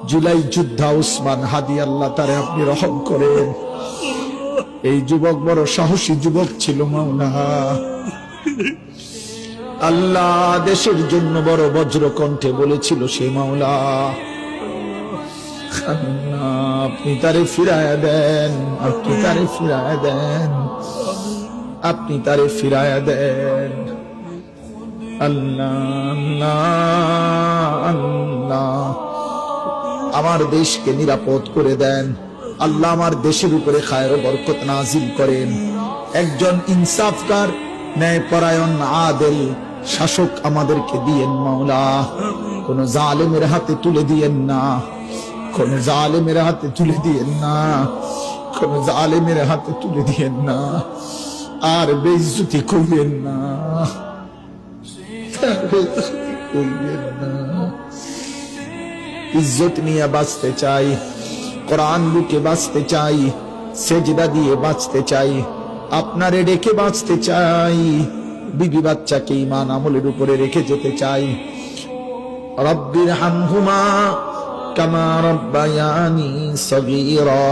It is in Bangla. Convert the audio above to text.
জুলাই যোদ্ধা উসমান হাদি, আল্লাহ তারে আপনি রহম করেন। এই যুবক বড় সাহসী যুবক ছিল মাওলা। আল্লাহ দেশের জন্য বড় বজ্র কণ্ঠে বলেছিল সে মাওলা। আল্লাহ আপনি তারে ফিরায়া দেন, আপনি তারে ফিরায়া দেন, আপনি তারে ফিরায়া দেন। আল্লাহ আল্লাহ আল্লাহ আমার দেশকে নিরাপদ করে দেন। আল্লাহ আমার দেশের উপরে খায়ের ও বরকত নাজিল করেন। একজন ইনসাফকার, ন্যায়পরায়ণ, আদেল শাসক আমাদেরকে দিয়েন মাওলা। কোন জালেমের হাতে তুলে দিয়েন না, কোন জালেমের হাতে তুলে দিয়েন না, কোন জালেমের হাতে তুলে দিয়েন না। আর বেইজ্জতি করিয়েন না, করিয়েন না। ইজ্জত নিয়ে বাঁচতে চাই, কোরআন বুকে বাঁচতে চাই, সেজদা দিয়ে বাঁচতে চাই, আপনারে রেখে বাঁচতে চাই, বিবি বাচ্চাকে ঈমান আমলের উপরে রেখে যেতে চাই। রব্বির হামহুমা কামা রব্বায়ানি সগীরা।